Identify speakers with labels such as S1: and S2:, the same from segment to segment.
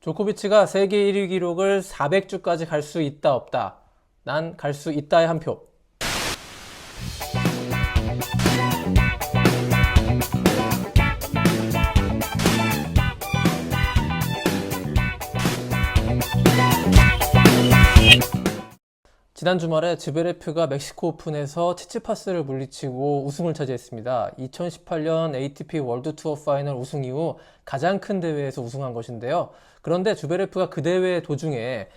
S1: 조코비치가 세계 1위 기록을 400주까지 갈 수 있다 없다. 난 갈 수 있다의 한 표. 지난 주말에 즈베레프가 멕시코 오픈에서 치치파스를 물리치고 우승을 차지했습니다. 2018년 ATP 월드 투어 파이널 우승 이후 가장 큰 대회에서 우승한 것인데요. 그런데 즈베레프가 그 대회 도중에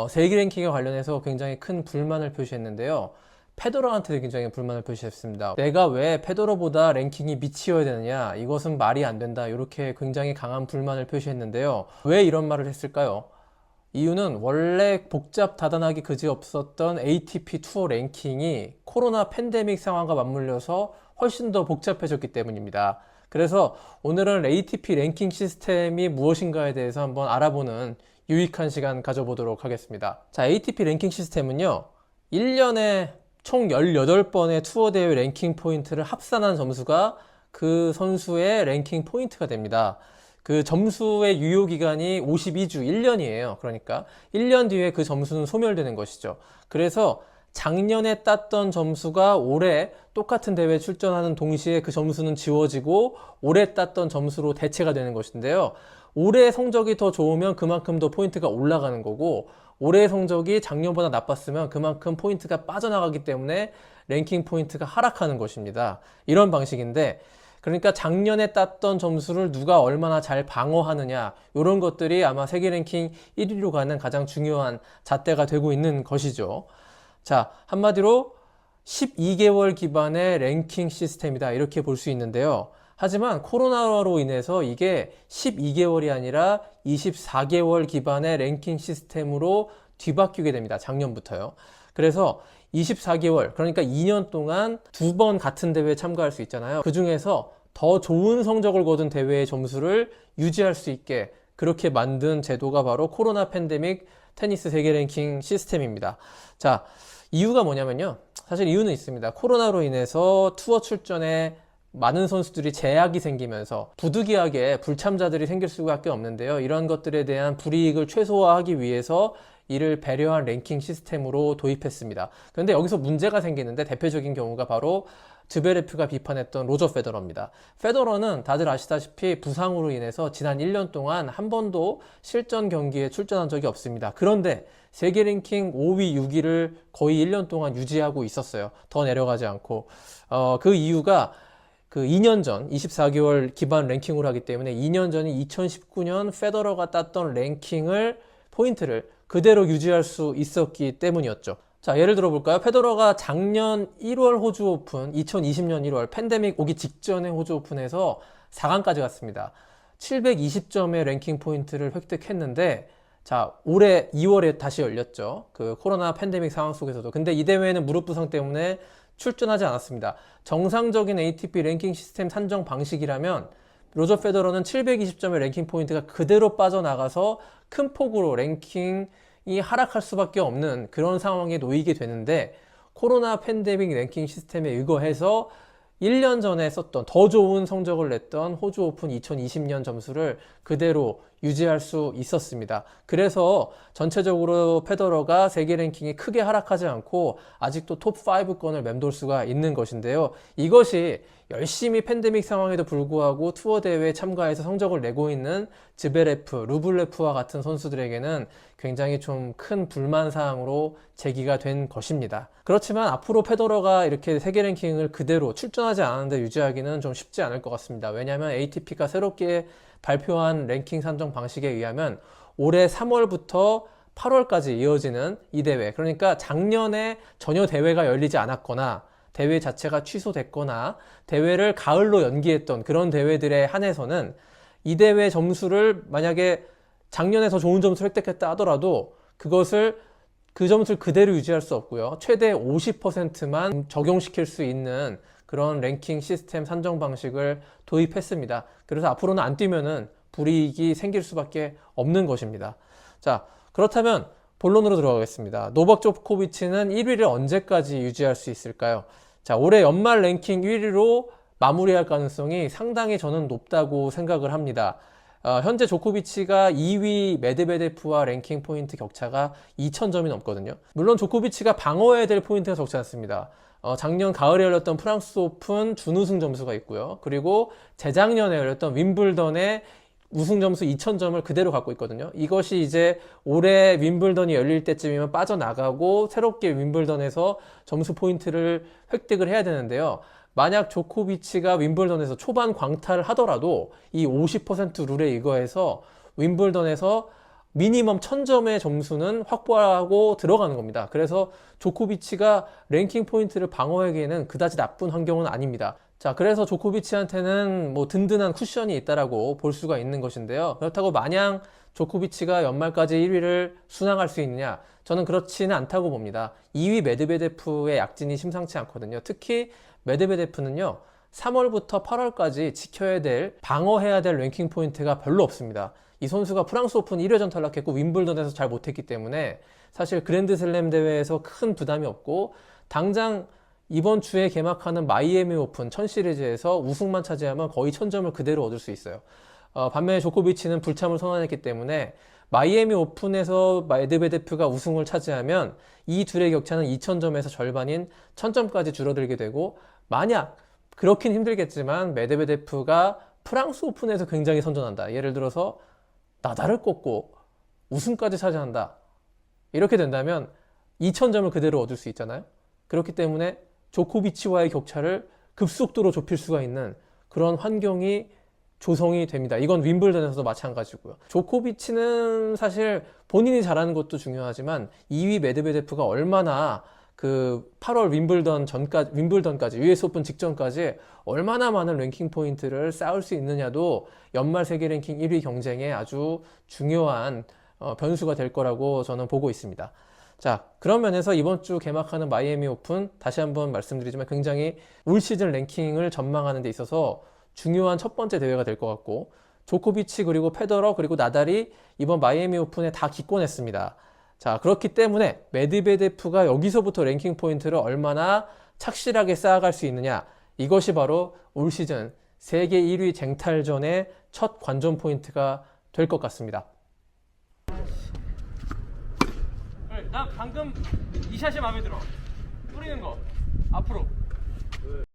S1: 세계 랭킹에 관련해서 굉장히 큰 불만을 표시했는데요. 페더러한테 굉장히 불만을 표시했습니다. 내가 왜 페더러보다 랭킹이 밑이어야 되느냐, 이것은 말이 안 된다, 이렇게 굉장히 강한 불만을 표시했는데요. 왜 이런 말을 했을까요? 이유는 원래 복잡다단하기 그지없었던 ATP 투어 랭킹이 코로나 팬데믹 상황과 맞물려서 훨씬 더 복잡해졌기 때문입니다. 그래서 오늘은 ATP 랭킹 시스템이 무엇인가에 대해서 한번 알아보는 유익한 시간 가져보도록 하겠습니다. 자, ATP 랭킹 시스템은요, 1년에 총 18번의 투어 대회 랭킹 포인트를 합산한 점수가 그 선수의 랭킹 포인트가 됩니다. 그 점수의 유효기간이 52주, 1년이에요. 그러니까 1년 뒤에 그 점수는 소멸되는 것이죠. 그래서 작년에 땄던 점수가 올해 똑같은 대회에 출전하는 동시에 그 점수는 지워지고 올해 땄던 점수로 대체가 되는 것인데요. 올해 성적이 더 좋으면 그만큼 더 포인트가 올라가는 거고, 올해 성적이 작년보다 나빴으면 그만큼 포인트가 빠져나가기 때문에 랭킹 포인트가 하락하는 것입니다. 이런 방식인데, 그러니까 작년에 땄던 점수를 누가 얼마나 잘 방어하느냐, 이런 것들이 아마 세계 랭킹 1위로 가는 가장 중요한 잣대가 되고 있는 것이죠. 자, 한마디로 12개월 기반의 랭킹 시스템이다, 이렇게 볼 수 있는데요. 하지만 코로나로 인해서 이게 12개월이 아니라 24개월 기반의 랭킹 시스템으로 뒤바뀌게 됩니다. 작년부터요. 그래서 24개월, 그러니까 2년 동안 2번 같은 대회에 참가할 수 있잖아요. 그 중에서 더 좋은 성적을 거둔 대회의 점수를 유지할 수 있게 그렇게 만든 제도가 바로 코로나 팬데믹 테니스 세계 랭킹 시스템입니다. 자, 이유가 뭐냐면요. 사실 이유는 있습니다. 코로나로 인해서 투어 출전에 많은 선수들이 제약이 생기면서 부득이하게 불참자들이 생길 수밖에 없는데요. 이런 것들에 대한 불이익을 최소화하기 위해서 이를 배려한 랭킹 시스템으로 도입했습니다. 그런데 여기서 문제가 생기는데, 대표적인 경우가 바로 즈베레프가 비판했던 로저 페더러입니다. 페더러는 다들 아시다시피 부상으로 인해서 지난 1년 동안 한 번도 실전 경기에 출전한 적이 없습니다. 그런데 세계 랭킹 5위, 6위를 거의 1년 동안 유지하고 있었어요. 더 내려가지 않고. 그 이유가 그 2년 전 24개월 기반 랭킹으로 하기 때문에 2년 전인 2019년 페더러가 땄던 랭킹을 포인트를 그대로 유지할 수 있었기 때문이었죠. 자, 예를 들어 볼까요? 페더러가 작년 1월 호주 오픈, 2020년 1월 팬데믹 오기 직전에 호주 오픈에서 4강까지 갔습니다. 720점의 랭킹 포인트를 획득했는데, 자, 올해 2월에 다시 열렸죠. 그 코로나 팬데믹 상황 속에서도. 근데 이 대회는 무릎 부상 때문에 출전하지 않았습니다. 정상적인 ATP 랭킹 시스템 산정 방식이라면 로저 페더러는 720점의 랭킹 포인트가 그대로 빠져나가서 큰 폭으로 랭킹이 하락할 수밖에 없는 그런 상황에 놓이게 되는데, 코로나 팬데믹 랭킹 시스템에 의거해서 1년 전에 썼던 더 좋은 성적을 냈던 호주 오픈 2020년 점수를 그대로 유지할 수 있었습니다. 그래서 전체적으로 페더러가 세계 랭킹이 크게 하락하지 않고 아직도 톱 5권을 맴돌 수가 있는 것인데요. 이것이 열심히 팬데믹 상황에도 불구하고 투어 대회에 참가해서 성적을 내고 있는 즈베레프, 루블레프와 같은 선수들에게는 굉장히 좀 큰 불만 사항으로 제기가 된 것입니다. 그렇지만 앞으로 페더러가 이렇게 세계 랭킹을 그대로 출전하지 않았는데 유지하기는 좀 쉽지 않을 것 같습니다. 왜냐하면 ATP가 새롭게 발표한 랭킹 산정 방식에 의하면 올해 3월부터 8월까지 이어지는 이 대회, 그러니까 작년에 전혀 대회가 열리지 않았거나 대회 자체가 취소됐거나 대회를 가을로 연기했던 그런 대회들에 한해서는 이 대회 점수를 만약에 작년에 더 좋은 점수를 획득했다 하더라도 그 점수를 그대로 유지할 수 없고요. 최대 50%만 적용시킬 수 있는 그런 랭킹 시스템 산정 방식을 도입했습니다. 그래서 앞으로는 안 뛰면은 불이익이 생길 수밖에 없는 것입니다. 자, 그렇다면 본론으로 들어가겠습니다. 노박 조코비치는 1위를 언제까지 유지할 수 있을까요? 자, 올해 연말 랭킹 1위로 마무리할 가능성이 상당히 저는 높다고 생각을 합니다. 현재 조코비치가 2위 메드베데프와 랭킹 포인트 격차가 2000점이 넘거든요. 물론 조코비치가 방어해야 될 포인트가 적지 않습니다. 작년 가을에 열렸던 프랑스 오픈 준우승 점수가 있고요. 그리고 재작년에 열렸던 윈블던의 우승 점수 2000점을 그대로 갖고 있거든요. 이것이 이제 올해 윈블던이 열릴 때쯤이면 빠져나가고 새롭게 윈블던에서 점수 포인트를 획득을 해야 되는데요. 만약 조코비치가 윈블던에서 초반 광탈을 하더라도 이 50% 룰에 의거해서 윈블던에서 미니멈 1000점의 점수는 확보하고 들어가는 겁니다. 그래서 조코비치가 랭킹 포인트를 방어하기에는 그다지 나쁜 환경은 아닙니다. 자, 그래서 조코비치한테는 뭐 든든한 쿠션이 있다라고 볼 수가 있는 것인데요. 그렇다고 마냥 조코비치가 연말까지 1위를 순항할 수 있느냐? 저는 그렇지는 않다고 봅니다. 2위 메드베데프의 약진이 심상치 않거든요. 특히 메드베데프는요, 3월부터 8월까지 지켜야 될, 방어해야 될 랭킹 포인트가 별로 없습니다. 이 선수가 프랑스 오픈 1회전 탈락했고 윈블던에서 잘 못했기 때문에 사실 그랜드슬램 대회에서 큰 부담이 없고, 당장 이번 주에 개막하는 마이애미 오픈 1000 시리즈에서 우승만 차지하면 거의 1000점을 그대로 얻을 수 있어요. 반면에 조코비치는 불참을 선언했기 때문에 마이애미 오픈에서 메드베데프가 우승을 차지하면 이 둘의 격차는 2000점에서 절반인 1000점까지 줄어들게 되고, 만약 그렇긴 힘들겠지만 메드베데프가 프랑스 오픈에서 굉장히 선전한다. 예를 들어서 나달을 꺾고 우승까지 차지한다. 이렇게 된다면 2000점을 그대로 얻을 수 있잖아요. 그렇기 때문에 조코비치와의 격차를 급속도로 좁힐 수가 있는 그런 환경이 조성이 됩니다. 이건 윈블던에서도 마찬가지고요. 조코비치는 사실 본인이 잘하는 것도 중요하지만 2위 메드베데프가 얼마나 그 8월 윈블던까지 US 오픈 직전까지 얼마나 많은 랭킹 포인트를 쌓을 수 있느냐도 연말 세계 랭킹 1위 경쟁에 아주 중요한 변수가 될 거라고 저는 보고 있습니다. 자, 그런 면에서 이번 주 개막하는 마이애미 오픈, 다시 한번 말씀드리지만 굉장히 올 시즌 랭킹을 전망하는 데 있어서 중요한 첫 번째 대회가 될 것 같고, 조코비치 그리고 페더러 그리고 나달이 이번 마이애미 오픈에 다 기권했습니다. 자, 그렇기 때문에 메드베데프가 여기서부터 랭킹 포인트를 얼마나 착실하게 쌓아갈 수 있느냐, 이것이 바로 올 시즌 세계 1위 쟁탈전의 첫 관전 포인트가 될 것 같습니다. 나 방금 이 샷이 마음에 들어. 뿌리는 거 앞으로.